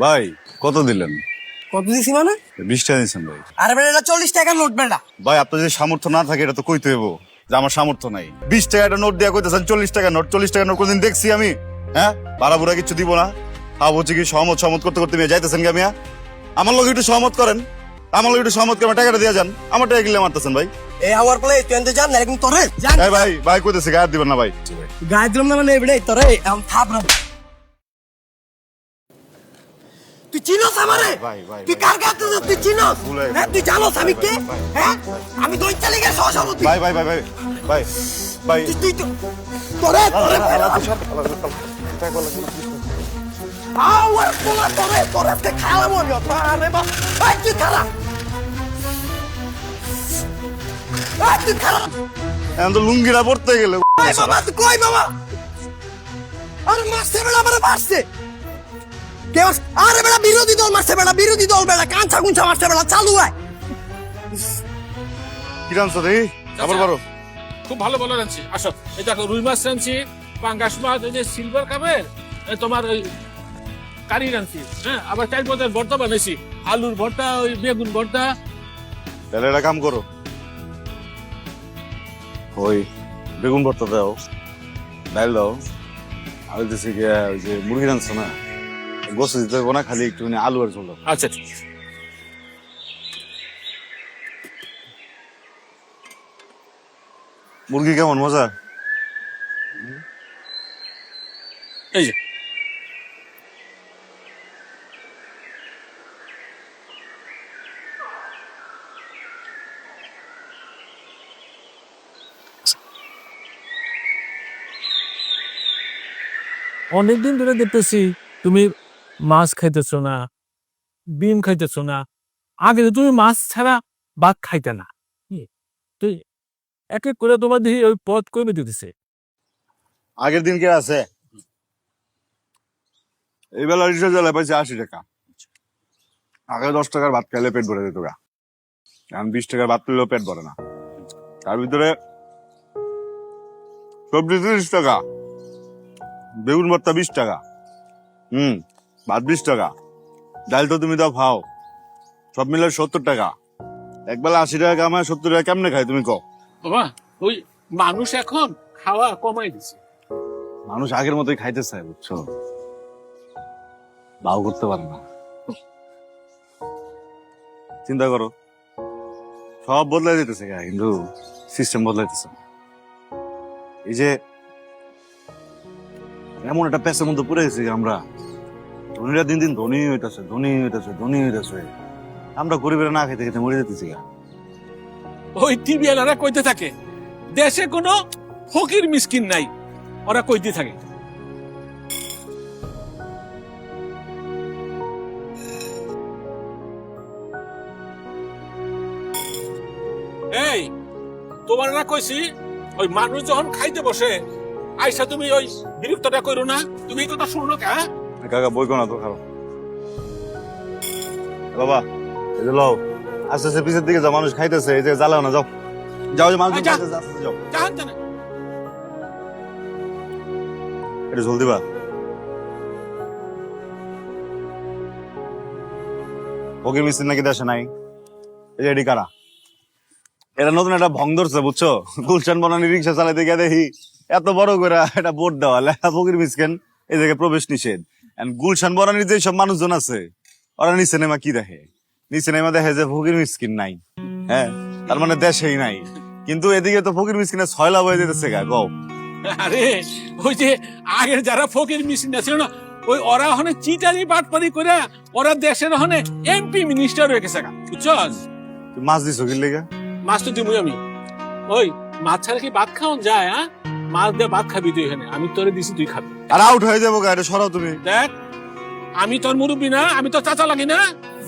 ভাই কত দিলেন? কত দিছি মানে? 20 টাকা দিয়েছেন ভাই। আরে বেটা, এটা 40 টাকার নোট বেটা। ভাই আপনার যদি সামর্থ্য না থাকে এটা তো কইতে হইব যে আমার সামর্থ্য নাই। 20 টাকা একটা নোট দিয়া কইতেছেন 40 টাকা নোট। 40 টাকা নোট কোনদিন দেখছি আমি? হ্যাঁ, ভাড়া বুড়া কিছু দিব না। হচ্ছে কি সহমত করতে করতে মেয়ে যাইতেছেন গা মিয়া? আমার লোক একটু সহমত করেন, আমার লোক একটু সহমত করেন, টাকাটা দিয়ে যান। আমার টাকা কিনলে মারতেছেন ভাই। এই আওয়ার পরে তুই এনতে জান না, এরকম তোরে জান। এই ভাই ভাই কইতেছি গায়ে হাত দিবেন না ভাই। গায়ে দিলাম না মানে বেটা, তোরে এখন থাপ না। তুই চিনোস আমারে? ভাই, ভাই, তুই ভাই। কার কাছে তুই চিনোস? ভুলে গেছি। হ্যাঁ, তুই জানোস আমি কে? হ্যাঁ, আমি দই চালি গে সহসভাপতি। ভাই ভাই ভাই ভাই ভাই ভাই তুই তো তোরে আওয়ার পোলা তোরে তে খালাম আমি। আরে বা এই তুই খালা, এই তুই খালা। এখন তো লুঙ্গিটা পড়তে গেলে এই বাবা, তুই কই বাবা? আরে মারছে বেড়া, আমারে মারছে কে? আরে বেড়া বিরোধী দল মারছে বেড়া, বিরোধী দল বেড়া কাঁচা কুঞ্চা মারছে বেড়া। চালু হয় কি জানছো রে? আবার বড় খুব ভালো ভালো রাঁধছি। আসো, এই দেখো রুই মাছ রাঁধছি, পাঙ্গাস মাছ, ওই যে সিলভার কাপের তোমার ওই কারি রাঁধছি। হ্যাঁ, আবার চার পদের ভর্তা বানাইছি, আলুর ভর্তা, ওই বেগুন ভর্তা। তাহলে একটা কাম করো, ওই বেগুন ভর্তা দাও, ডাল দাও, আর হইতেছে গিয়া ওই যে মুরগি রাঁধছো না, গোসে দিতে হইব না, খালি একটু আলু আর ঝোল দাও। আচ্ছা ঠিক আছে। মুরগি কেমন মজা? এই যে অনেকদিন ধরে দেখতেছি তুমি মাছ খাইতেছো না, ডিম খাইতেছো না। আগে তো তুমি মাছ ছাড়া ভাত খাইতে না। তুই এক এক করে তোমার দেখি ওই পথ কমে দিতেছে। আগের দিন কে আছে? এই বেলা রিক্সা চালায় পাইছে 80 টাকা। আগে 10 টাকার ভাত খাইলে পেট ভরে যেত গা, এখন 20 টাকার ভাত পেলেও পেট ভরে না। তার ভিতরে সবজি 30 টাকা, বেগুন ভর্তা 20 টাকা, ভাত 20 টাকা, ডাল তো তুমি দাও খাও, সব মিলে 70 টাকা। একবেলা 80 টাকা কামায় 70 টাকা কেমনে খাই তুমি কও? বাবা, ওই মানুষ এখন খাওয়া কমাই দিছে। মানুষ আগের মতোই খাইতে চায়, বুঝছো? বাউ করতে পারে না। চিন্তা করো, সব বদলাই যেতেছে গা, কিন্তু সিস্টেম বদলাইতেছে না। এই যে এমন একটা পেছার মধ্যে পড়ে গেছি আমরা, ধনীরা দিন দিন ধনী হইতেছে, ধনী হইতেছে, ধনী হইতেছে, আমরা গরিবেরা না খেতে খেতে মরে যেতেছি গা। ওই টিভি আলারা কইতে থাকে দেশে কোনো ফকির মিসকিন নাই, ওরা কইতে থাকে। এই তোমার না কইছি, ওই মানুষ যখন খাইতে বসে আইসা তুমি ওই বিরক্তটা করো না। তুমি এই কথা শুনো কে? কাকা বই কোনা তো খাও বাবা, এই যে লও, আস্তে আস্তে পিছের দিকে যাও, মানুষ খাইতেছে, এই যে জ্বালাও না, যাও যাও, যে মানুষ আচ্ছা। খাইতেছে, আস্তে আস্তে যাও। জানতে না এটা ঝোল দিবা? ওকে মিস্ত্রি নাকি দেশে নাই, এই যে এডি কারা, এটা নতুন একটা ভং ধরছে, বুঝছো? গুলশান বনানি রিক্সা চালাইতে গিয়ে দেখি এত বড় করে একটা বোর্ড দেওয়া, লেখা ফকির মিসকিন, এই জায়গায় প্রবেশ নিষেধ। গুলশান বনানির যে সব মানুষজন আছে, ওরা নিচে নেমা কি দেখে? নিচে নেমা দেখে যে ফকির মিসকিন নাই। হ্যাঁ, তার মানে দেশেই নাই। কিন্তু এদিকে তো ফকির মিসকিনের ছয়লা বয়ে যেতেছে গা, গো। আরে ওই যে আগের যারা ফকির মিসকিন ছিল না, ওই ওরা ওখানে চিটারি বাটপারি করে ওরা দেশের ওখানে এমপি মিনিস্টার হয়ে গেছে, বুঝছস? তুই মাছ দিছো কি লেগে? মাছ তো দিবই আমি। ওই মাছ ছাড়া কি ভাত খাওয়ান যায়? হ্যাঁ, মাছ দিয়ে ভাত খাবি তুই এখানে, আমি তোরে দিছি তুই খাবি। আর আউট হয়ে যাবো গা, এটা সরাও তুমি। দেখ, আমি তোর মুরব্বী না, আমি তোর চাচা লাগি না,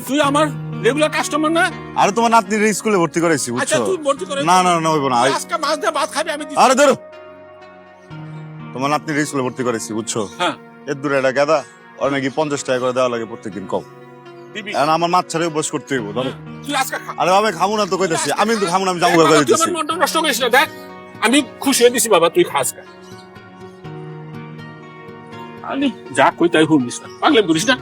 তুই আমার রেগুলার কাস্টমার না। আরে তোমার নাতনির স্কুলে ভর্তি করাইছি, আচ্ছা বুঝছো? তুই ভর্তি করে না না না, হইব না। আজকে মাছ দিয়ে ভাত খাবি, আমি দিছি। আরে ধরো, তোমার নাতনির স্কুলে ভর্তি করেছি, বুঝছো? হ্যাঁ, এর দূরে একটা গাদা, ওর নাকি 50 টাকা করে দেওয়া লাগে প্রত্যেকদিন, কম। দিবি। এখন আমার মাছ ছাড়াই বস করতে হইব, ধরো। তুই আজকে খা। আরে বাবা খামু না তো কইতাছি, আমি কিন্তু খামু না, আমি যাবো দেখ বাবা, করে তুই দিতেছি। আমার মনটা নষ্ট করিস না। দেখ, আমি খুশি হয়ে দিছি বাবা, তুই খাস খা। আমি যা কই তাই শুনিস না, পাগলামি করিস না।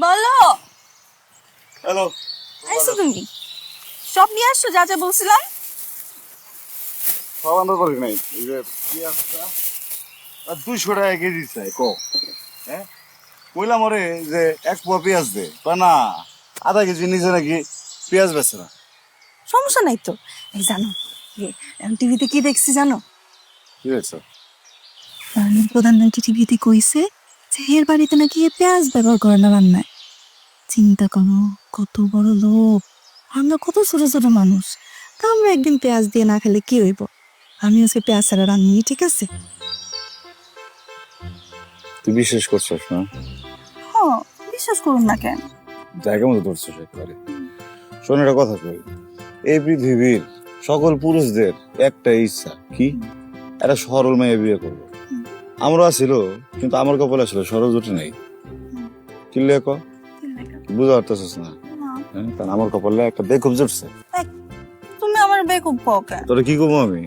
বলো। হ্যালো আইসো তুমি, সব নিয়ে আসছো যা যা বলছিলাম। সব আন্দাজ করি নাই এই যে পেঁয়াজটা আর 200 টাকা কেজি চাই কো হ্যাঁ কইলাম ওরে যে 1 পোয়া পেঁয়াজ দে তা না আধা কেজি নিচে নাকি পেঁয়াজ বেচে না। সমস্যা নাই তো। এই জানো টিভিতে কি দেখছি জানো? কি হয়েছে? মাননীয় প্রধানমন্ত্রী টিভিতে কইছে যে এর বাড়িতে নাকি এ পেঁয়াজ ব্যবহার করে না রান্নায়। চিন্তা করো কত বড় লোক, আমরা কত ছোট ছোট মানুষ, তা আমরা একদিন পেঁয়াজ দিয়ে না খেলে কি হইব? আমি আজকে পেঁয়াজ ছাড়া রান্নি, ঠিক আছে? তুই বিশ্বাস করছিস না? হ্যাঁ, বিশ্বাস করুন না কেন? জায়গা মতো ধরছিস একবারে। শোন একটা কথা কই, এই পৃথিবীর সকল পুরুষদের একটা ইচ্ছা কি, একটা সরল মেয়ে বিয়ে করবো। আমারও আছিল, কিন্তু আমার কপালে আসলে সরল জুটি নাই। কিনলে ক বুঝা পারতেছিস না? হ্যাঁ, কারণ আমার কপালে একটা বেকুব জুটছে। তুমি আমার বেকুব পাও কেন? তোরে কি করবো আমি?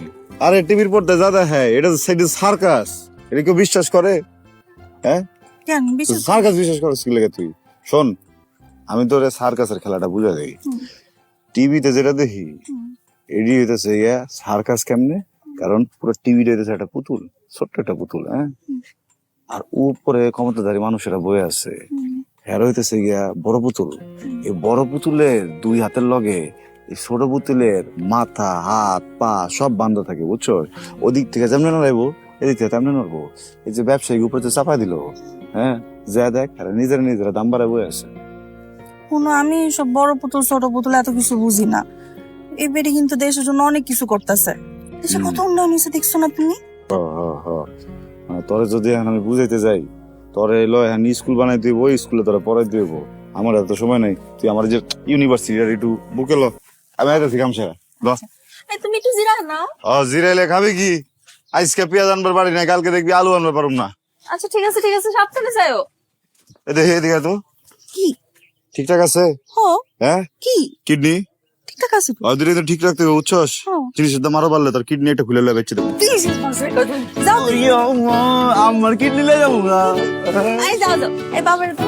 আরে টিভির পর্দায় যা দেখায় এটা সার্কাস, এটা কেউ বিশ্বাস করে? হ্যাঁ, কেন বিশ্বাস? সার্কাস বিশ্বাস করছিস কি লেগে তুই? শোন, আমি তোরে সার্কাসের খেলাটা বুঝা দেই। টিভিতে যেটা দেখি এডি হইতেছে ইয়া সার্কাস কেমনে, কারণ পুরো টিভিটা হইতেছে একটা পুতুল, ছোট্ট একটা পুতুল। হ্যাঁ, আর উপরে ক্ষমতাধারী মানুষেরা বয়ে আছে, হ্যাঁ হইতেছে গিয়া বড় পুতুল। এই বড় পুতুলের 2 হাতের লগে এই ছোট পুতুলের মাথা হাত পা সব বান্ধা থাকে, বুঝছো? ওদিক থেকে যেমন নড়াইবো এদিক থেকে তেমনি নড়বো। এই যে ব্যবসায়ী উপরে তো চাপা দিল, হ্যাঁ যা দেখ আর নিজেরা দাম বাড়ায় বয়ে আছে। কোনো আমি সব বড় পুতুল ছোট পুতুল এত কিছু বুঝি না। এই বেড়ি কিন্তু দেশের জন্য অনেক কিছু করতেছে। দেশে কত উন্নয়ন হয়েছে দেখছো না তুমি? তোরে যদি এখন আমি বুঝাইতে যাই, তোরে এলো এখন স্কুল বানাই দিব, ওই স্কুলে তোরা পড়াই দিব, আমার এত সময় নাই। তুই আমার যে ইউনিভার্সিটি একটু বুকে লো, আমি আইতেছি কামসা। এই তুমি একটু জিরা নাও। জিরাইলে খাবি কি? আজকে পেঁয়াজ আনবার পারি না, কালকে দেখবি আলু আনবার পারুম না। আচ্ছা ঠিক আছে সাবধানে যাও। এদিকে তো কি ঠিকঠাক আছে? হো হ্যাঁ, কি কিডনি ঠিকঠাক আছে তো? দুটো তো ঠিক রাখতে হবে, বুঝছস? হ্যাঁ। জিনিসের দাম আরো বাড়লে তোর কিডনি একটা খুলে লো বেচে দেবো। যাও আমার কিডনি লে যাবো না। যাও এই বাবার তো